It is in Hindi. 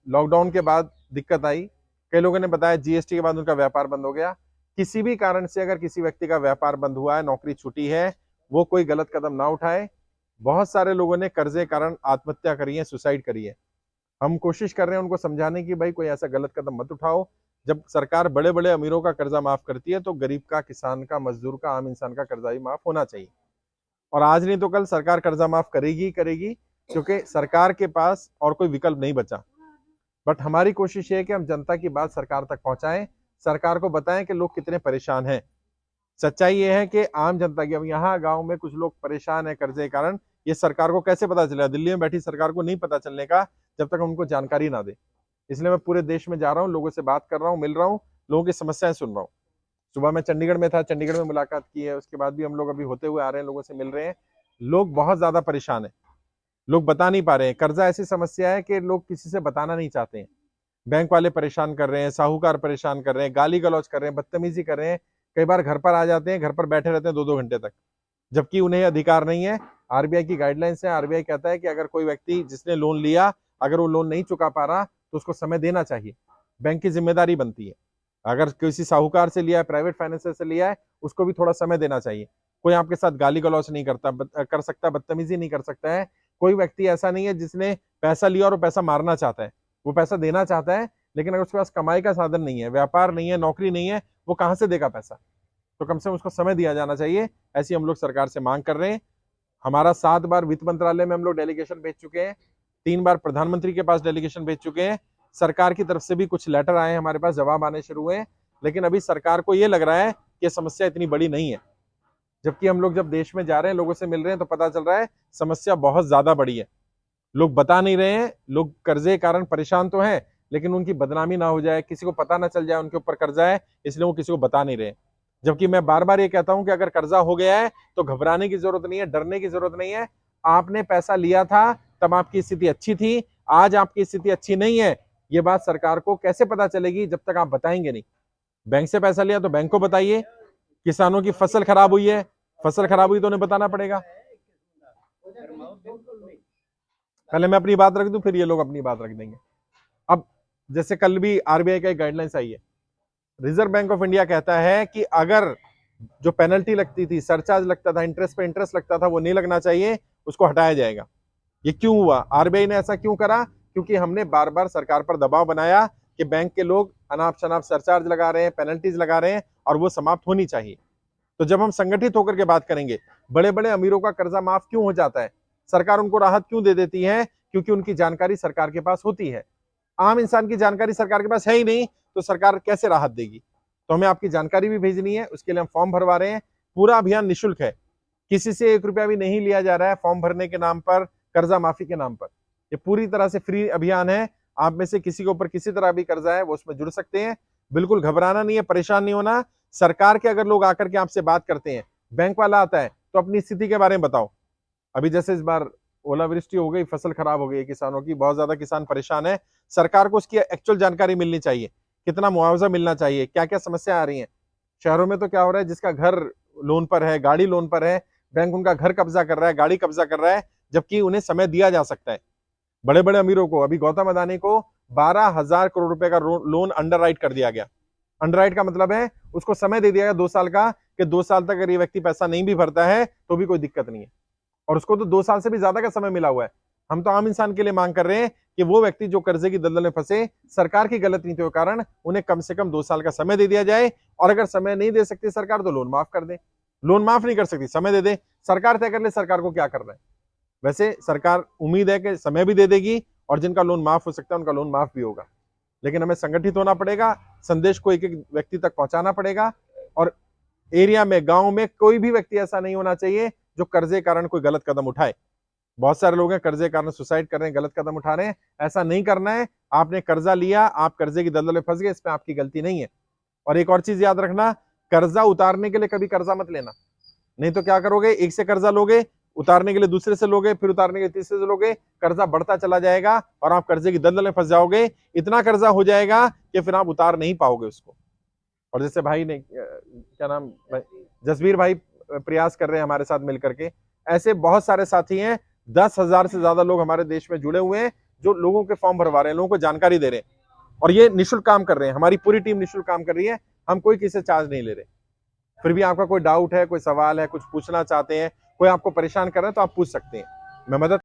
लॉकडाउन के बाद दिक्कत आई, कई लोगों ने बताया जीएसटी के बाद उनका व्यापार बंद हो गया। किसी भी कारण से अगर किसी व्यक्ति का व्यापार बंद हुआ है, नौकरी छूटी है, वो कोई गलत कदम ना उठाए। बहुत सारे लोगों ने कर्जे कारण आत्महत्या करी है, सुसाइड करी है। हम कोशिश कर रहे हैं उनको समझाने की, भाई कोई ऐसा गलत कदम मत उठाओ। जब सरकार बड़े बड़े अमीरों का कर्जा माफ करती है तो गरीब का, किसान का, मजदूर का, आम इंसान का कर्जा भी माफ होना चाहिए। और आज नहीं तो कल सरकार कर्जा माफ करेगी ही करेगी, क्योंकि सरकार के पास और कोई विकल्प नहीं बचा। बट हमारी कोशिश है कि हम जनता की बात सरकार तक पहुंचाएं, सरकार को बताएं कि लोग कितने परेशान हैं। सच्चाई ये है कि आम जनता की, अब यहाँ गांव में कुछ लोग परेशान है कर्जे के कारण, ये सरकार को कैसे पता चलेगा? दिल्ली में बैठी सरकार को नहीं पता चलने का जब तक हम उनको जानकारी ना दे। इसलिए मैं पूरे देश में जा रहा हूँ, लोगों से बात कर रहा हूँ, मिल रहा हूँ, लोगों की समस्याएं सुन रहा हूँ। सुबह मैं चंडीगढ़ में था, चंडीगढ़ में मुलाकात की है, उसके बाद भी हम लोग अभी होते हुए आ रहे हैं, लोगों से मिल रहे हैं। लोग बहुत ज्यादा परेशान है, लोग बता नहीं पा रहे हैं। कर्जा ऐसी समस्या है कि लोग किसी से बताना नहीं चाहते हैं। बैंक वाले परेशान कर रहे हैं, साहूकार परेशान कर रहे हैं, गाली गलौज कर रहे हैं, बदतमीजी कर रहे हैं। कई बार घर पर आ जाते हैं, घर पर बैठे रहते हैं 2-2 घंटे तक, जबकि उन्हें अधिकार नहीं है। आरबीआई की गाइडलाइंस है, आरबीआई कहता है कि अगर कोई व्यक्ति जिसने लोन लिया, अगर वो लोन नहीं चुका पा रहा तो उसको समय देना चाहिए, बैंक की जिम्मेदारी बनती है। अगर किसी साहूकार से लिया है, प्राइवेट फाइनेंसर से लिया है, उसको भी थोड़ा समय देना चाहिए। कोई आपके साथ गाली गलौज नहीं कर सकता, बदतमीजी नहीं कर सकता है। कोई व्यक्ति ऐसा नहीं है जिसने पैसा लिया और वो पैसा मारना चाहता है, वो पैसा देना चाहता है, लेकिन अगर उसके पास कमाई का साधन नहीं है, व्यापार नहीं है, नौकरी नहीं है, वो कहां से देगा पैसा? तो कम से कम उसको समय दिया जाना चाहिए। ऐसी हम लोग सरकार से मांग कर रहे हैं। हमारा 7 बार वित्त मंत्रालय में हम लोग डेलीगेशन भेज चुके हैं, 3 बार प्रधानमंत्री के पास डेलीगेशन भेज चुके हैं। सरकार की तरफ से भी कुछ लेटर आए हैं, हमारे पास जवाब आने शुरू हुए हैं। लेकिन अभी सरकार को यह लग रहा है कि समस्या इतनी बड़ी नहीं है, जबकि हम लोग जब देश में जा रहे हैं, लोगों से मिल रहे हैं, तो पता चल रहा है समस्या बहुत ज्यादा बड़ी है। लोग बता नहीं रहे हैं, लोग कर्जे के कारण परेशान तो हैं, लेकिन उनकी बदनामी ना हो जाए, किसी को पता ना चल जाए उनके ऊपर कर्जा है, इसलिए वो किसी को बता नहीं रहे। जबकि मैं बार बार ये कहता हूं कि अगर कर्जा हो गया है तो घबराने की जरूरत नहीं है, डरने की जरूरत नहीं है। आपने पैसा लिया था तब आपकी स्थिति अच्छी थी, आज आपकी स्थिति अच्छी नहीं है। ये बात सरकार को कैसे पता चलेगी जब तक आप बताएंगे नहीं? बैंक से पैसा लिया तो बैंक को बताइए, किसानों की फसल खराब हुई है, फसल खराब हुई तो उन्हें बताना पड़ेगा। पहले मैं अपनी बात रख दूं, फिर ये लोग अपनी बात रख देंगे। अब जैसे कल भी आरबीआई का एक गाइडलाइंस आई है, रिजर्व बैंक ऑफ इंडिया कहता है कि अगर जो पेनल्टी लगती थी, सरचार्ज लगता था, इंटरेस्ट पे इंटरेस्ट लगता था, वो नहीं लगना चाहिए, उसको हटाया जाएगा। ये क्यों हुआ? आरबीआई ने ऐसा क्यों करा? क्योंकि हमने बार बार सरकार पर दबाव बनाया कि बैंक के लोग अनाप शनाप सरचार्ज लगा रहे हैं, पेनल्टीज लगा रहे हैं, और वो समाप्त होनी चाहिए। तो जब हम संगठित होकर के बात करेंगे, बड़े बड़े अमीरों का कर्जा माफ क्यों हो जाता है, सरकार उनको राहत क्यों दे देती है? क्योंकि उनकी जानकारी सरकार के पास होती है। आम इंसान की जानकारी सरकार के पास है ही नहीं, तो सरकार कैसे राहत देगी? तो हमें आपकी जानकारी भी भेजनी है, उसके लिए हम फॉर्म भरवा रहे हैं। पूरा अभियान निःशुल्क है, किसी से 1 रुपया भी नहीं लिया जा रहा है फॉर्म भरने के नाम पर, कर्जा माफी के नाम पर। ये पूरी तरह से फ्री अभियान है। आप में से किसी के ऊपर किसी तरह भी कर्जा है, वो उसमें जुड़ सकते हैं। बिल्कुल घबराना नहीं है, परेशान नहीं होना। सरकार के अगर लोग आकर के आपसे बात करते हैं, बैंक वाला आता है, तो अपनी स्थिति के बारे में बताओ। अभी जैसे इस बार ओलावृष्टि हो गई, फसल खराब हो गई किसानों की, बहुत ज्यादा किसान परेशान है। सरकार को उसकी एक्चुअल जानकारी मिलनी चाहिए, कितना मुआवजा मिलना चाहिए, क्या क्या समस्या आ रही है। शहरों में तो क्या हो रहा है, जिसका घर लोन पर है, गाड़ी लोन पर है, बैंक उनका घर कब्जा कर रहा है, गाड़ी कब्जा कर रहा है, जबकि उन्हें समय दिया जा सकता है। बड़े बड़े अमीरों को, अभी गौतम अदानी को 12,000 करोड़ रुपए का लोन अंडर राइट कर दिया गया। अंडर राइट का मतलब है उसको समय दे दिया गया 2 साल का, कि 2 साल तक अगर ये व्यक्ति पैसा नहीं भी भरता है तो भी कोई दिक्कत नहीं है। और उसको तो 2 साल से भी ज्यादा का समय मिला हुआ है। हम तो आम इंसान के लिए मांग कर रहे हैं कि वो व्यक्ति जो कर्जे की दलदल में फंसे, सरकार की गलत नीतियों के कारण, उन्हें कम से कम 2 साल का समय दे दिया जाए। और अगर समय नहीं दे सकती सरकार तो लोन माफ कर दे। लोन माफ नहीं कर सकती, समय दे दे, सरकार तय कर ले सरकार को क्या करना है। वैसे सरकार उम्मीद है कि समय भी दे देगी, और जिनका लोन माफ हो सकता है उनका लोन माफ भी होगा। लेकिन हमें संगठित होना पड़ेगा, संदेश को एक एक व्यक्ति तक पहुंचाना पड़ेगा। और एरिया में, गांव में कोई भी व्यक्ति ऐसा नहीं होना चाहिए जो कर्जे कारण कोई गलत कदम उठाए। बहुत सारे लोग हैं कर्जे कारण सुसाइड कर रहे हैं, गलत कदम उठा रहे हैं। ऐसा नहीं करना है। आपने कर्जा लिया, आप कर्जे की दलदल में फंस गए, इसमें आपकी गलती नहीं है। और एक और चीज याद रखना, कर्जा उतारने के लिए कभी कर्जा मत लेना, नहीं तो क्या करोगे, एक से कर्जा लोगे, उतारने के लिए दूसरे से लोगे, फिर उतारने के लिए तीसरे से लोगे, कर्जा बढ़ता चला जाएगा और आप कर्जे की दलदल में फंस जाओगे। इतना कर्जा हो जाएगा कि फिर आप उतार नहीं पाओगे उसको। और जैसे भाई ने, क्या नाम, जसबीर भाई प्रयास कर रहे हैं हमारे साथ मिलकर के, ऐसे बहुत सारे साथी हैं। 10,000 से ज्यादा लोग हमारे देश में जुड़े हुए हैं जो लोगों के फॉर्म भरवा रहे हैं, लोगों को जानकारी दे रहे हैं, और ये निःशुल्क काम कर रहे हैं। हमारी पूरी टीम निःशुल्क काम कर रही है, हम कोई किसी से चार्ज नहीं ले रहे। फिर भी आपका कोई डाउट है, कोई सवाल है, कुछ पूछना चाहते हैं, कोई आपको परेशान कर रहा है, तो आप पूछ सकते हैं, मैं मदद